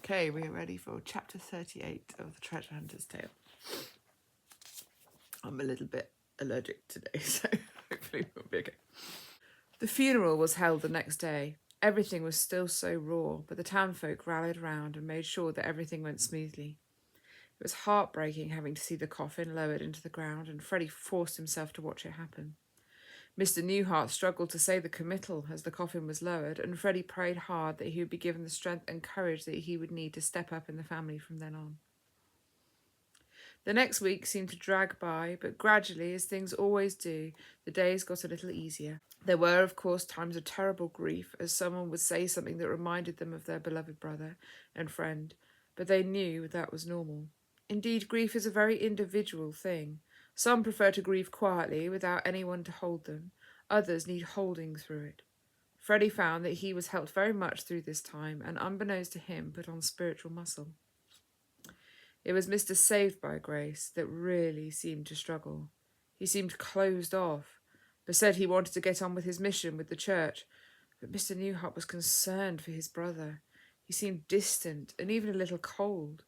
Okay, we are ready for chapter 38 of The Treasure Hunter's Tale. I'm a little bit allergic today, so hopefully we'll be okay. The funeral was held the next day. Everything was still so raw, but the townfolk rallied round and made sure that everything went smoothly. It was heartbreaking having to see the coffin lowered into the ground, and Freddie forced himself to watch it happen. Mr. Newhart struggled to say the committal as the coffin was lowered, and Freddie prayed hard that he would be given the strength and courage that he would need to step up in the family from then on. The next week seemed to drag by, but gradually, as things always do, the days got a little easier. There were, of course, times of terrible grief, as someone would say something that reminded them of their beloved brother and friend, but they knew that was normal. Indeed, grief is a very individual thing. Some prefer to grieve quietly, without anyone to hold them. Others need holding through it. Freddie found that he was helped very much through this time, and unbeknownst to him, put on spiritual muscle. It was Mr. Saved by Grace that really seemed to struggle. He seemed closed off, but said he wanted to get on with his mission with the church. But Mr. Newhart was concerned for his brother. He seemed distant and even a little cold.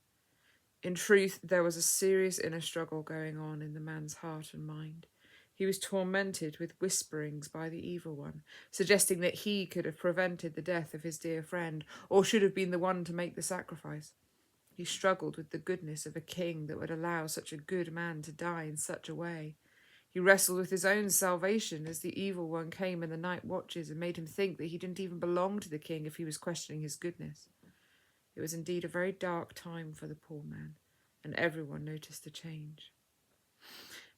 In truth, there was a serious inner struggle going on in the man's heart and mind. He was tormented with whisperings by the evil one, suggesting that he could have prevented the death of his dear friend, or should have been the one to make the sacrifice. He struggled with the goodness of a king that would allow such a good man to die in such a way. He wrestled with his own salvation as the evil one came in the night watches and made him think that he didn't even belong to the king if he was questioning his goodness. It was indeed a very dark time for the poor man, and everyone noticed the change.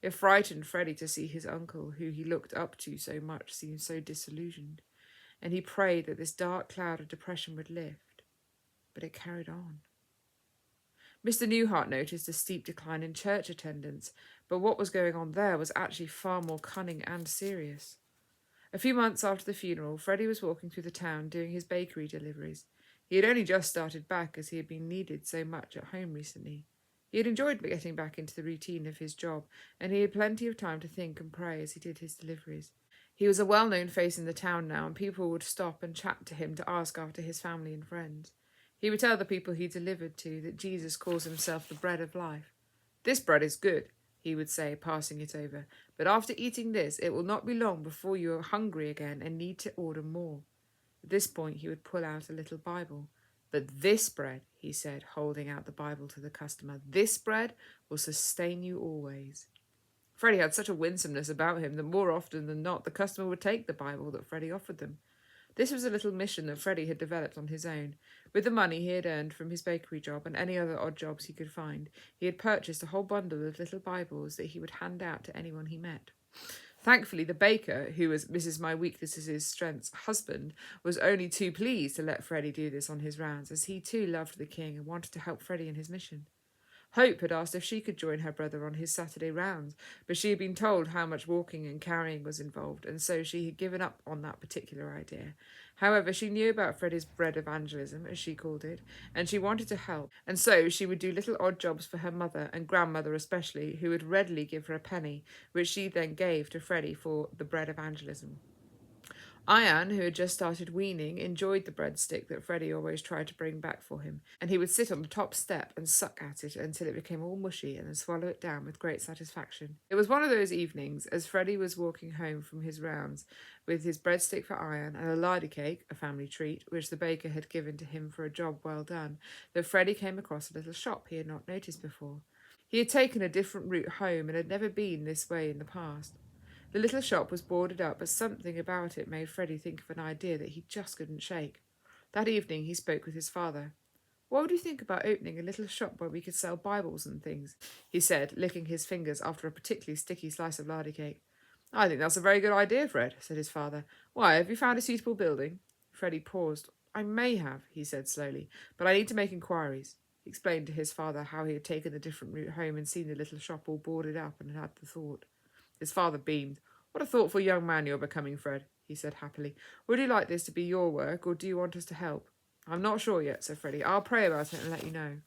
It frightened Freddie to see his uncle, who he looked up to so much, seem so disillusioned, and he prayed that this dark cloud of depression would lift. But it carried on. Mr. Newhart noticed a steep decline in church attendance, but what was going on there was actually far more cunning and serious. A few months after the funeral, Freddie was walking through the town doing his bakery deliveries. He had only just started back as he had been needed so much at home recently. He had enjoyed getting back into the routine of his job, and he had plenty of time to think and pray as he did his deliveries. He was a well-known face in the town now, and people would stop and chat to him to ask after his family and friends. He would tell the people he delivered to that Jesus calls himself the bread of life. "This bread is good," he would say, passing it over, "but after eating this, it will not be long before you are hungry again and need to order more." At this point, he would pull out a little Bible. "But this bread," he said, holding out the Bible to the customer, "this bread will sustain you always." Freddie had such a winsomeness about him that more often than not the customer would take the Bible that Freddie offered them. This was a little mission that Freddie had developed on his own. With the money he had earned from his bakery job and any other odd jobs he could find, he had purchased a whole bundle of little Bibles that he would hand out to anyone he met. Thankfully, the baker, who was Mrs. My Weaknesses' Strength's husband, was only too pleased to let Freddie do this on his rounds, as he too loved the king and wanted to help Freddie in his mission. Hope had asked if she could join her brother on his Saturday rounds, but she had been told how much walking and carrying was involved, and so she had given up on that particular idea. However, she knew about Freddie's bread evangelism, as she called it, and she wanted to help, and so she would do little odd jobs for her mother and grandmother especially, who would readily give her a penny, which she then gave to Freddie for the bread evangelism. Ian, who had just started weaning, enjoyed the breadstick that Freddie always tried to bring back for him, and he would sit on the top step and suck at it until it became all mushy and then swallow it down with great satisfaction. It was one of those evenings, as Freddie was walking home from his rounds, with his breadstick for Ian and a larder cake, a family treat, which the baker had given to him for a job well done, that Freddie came across a little shop he had not noticed before. He had taken a different route home and had never been this way in the past. The little shop was boarded up, but something about it made Freddie think of an idea that he just couldn't shake. That evening he spoke with his father. "What would you think about opening a little shop where we could sell Bibles and things?" he said, licking his fingers after a particularly sticky slice of larder cake. "I think that's a very good idea, Fred," said his father. "Why, have you found a suitable building?" Freddie paused. "I may have," he said slowly, "but I need to make inquiries." He explained to his father how he had taken the different route home and seen the little shop all boarded up and had the thought. His father beamed. "What a thoughtful young man you're becoming, Fred," he said happily. "Would you like this to be your work, or do you want us to help?" "I'm not sure yet," said Freddie. "I'll pray about it and let you know."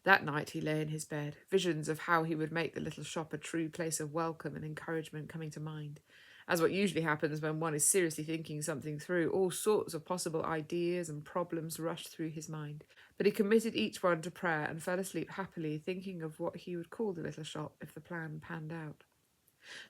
That night he lay in his bed, visions of how he would make the little shop a true place of welcome and encouragement coming to mind. As what usually happens when one is seriously thinking something through, all sorts of possible ideas and problems rushed through his mind. But he committed each one to prayer and fell asleep happily, thinking of what he would call the little shop if the plan panned out.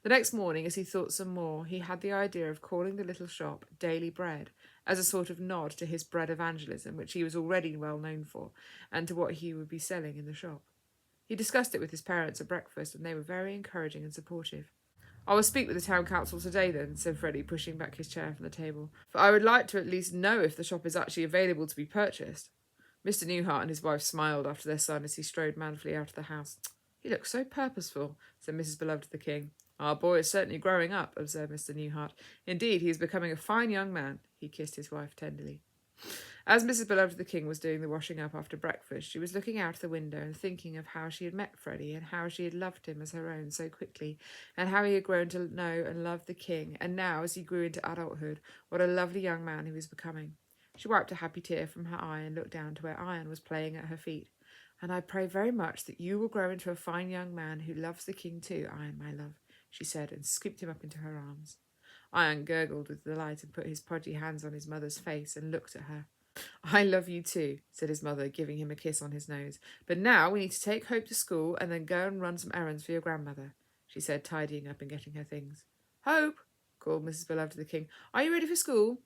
The next morning, as he thought some more, he had the idea of calling the little shop Daily Bread, as a sort of nod to his bread evangelism, which he was already well known for, and to what he would be selling in the shop. He discussed it with his parents at breakfast, and they were very encouraging and supportive. "I will speak with the town council today, then," said Freddie, pushing back his chair from the table, "for I would like to at least know if the shop is actually available to be purchased." Mr. Newhart and his wife smiled after their son as he strode manfully out of the house. "He looks so purposeful," said Mrs. Beloved of the King. "Our boy is certainly growing up," observed Mr. Newhart. "Indeed, he is becoming a fine young man." He kissed his wife tenderly. As Mrs. Beloved of the King was doing the washing up after breakfast, she was looking out of the window and thinking of how she had met Freddie, and how she had loved him as her own so quickly, and how he had grown to know and love the King, and now, as he grew into adulthood, what a lovely young man he was becoming. She wiped a happy tear from her eye and looked down to where Iron was playing at her feet. "And I pray very much that you will grow into a fine young man who loves the King too, Iron, my love," she said, and scooped him up into her arms. Iron gurgled with delight and put his podgy hands on his mother's face and looked at her. "I love you too," said his mother, giving him a kiss on his nose. "But now we need to take Hope to school and then go and run some errands for your grandmother," she said, tidying up and getting her things. "Hope," called Mrs. Beloved of the King, "are you ready for school?"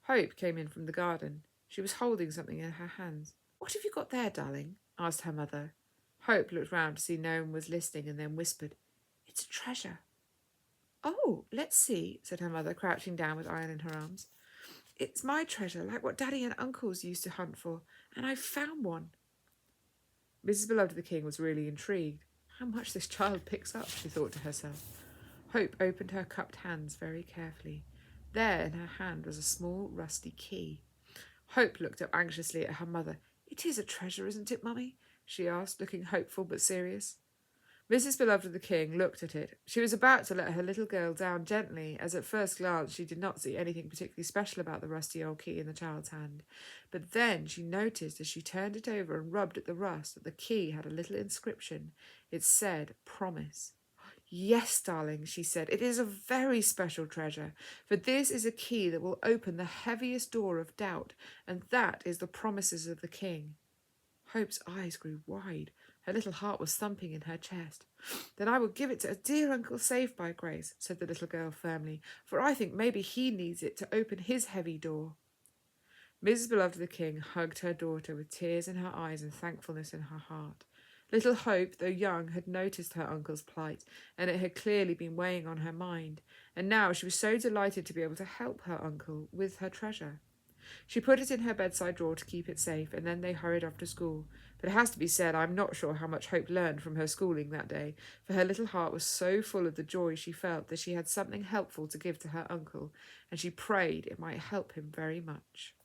Hope came in from the garden. She was holding something in her hands. "What have you got there, darling?" asked her mother. Hope looked round to see no one was listening and then whispered, "It's a treasure." "Oh, let's see," said her mother, crouching down with Iron in her arms. "It's my treasure, like what Daddy and Uncles used to hunt for, and I've found one." Mrs. Beloved of the King was really intrigued. How much this child picks up, she thought to herself. Hope opened her cupped hands very carefully. There in her hand was a small rusty key. Hope looked up anxiously at her mother. "It is a treasure, isn't it, Mummy?" she asked, looking hopeful but serious. Mrs. Beloved of the King looked at it. She was about to let her little girl down gently, as at first glance she did not see anything particularly special about the rusty old key in the child's hand. But then she noticed, as she turned it over and rubbed at the rust, that the key had a little inscription. It said, "Promise." "Yes, darling," she said, "it is a very special treasure, for this is a key that will open the heaviest door of doubt, and that is the promises of the King." Hope's eyes grew wide. Her little heart was thumping in her chest. "Then I will give it to a dear Uncle Saved by Grace," said the little girl firmly, "for I think maybe he needs it to open his heavy door." Mrs. Beloved of the King hugged her daughter with tears in her eyes and thankfulness in her heart. Little Hope, though young, had noticed her uncle's plight, and it had clearly been weighing on her mind, and now she was so delighted to be able to help her uncle with her treasure. She put it in her bedside drawer to keep it safe, and then they hurried off to school. But it has to be said, I am not sure how much Hope learned from her schooling that day, for her little heart was so full of the joy she felt that she had something helpful to give to her uncle, and she prayed it might help him very much.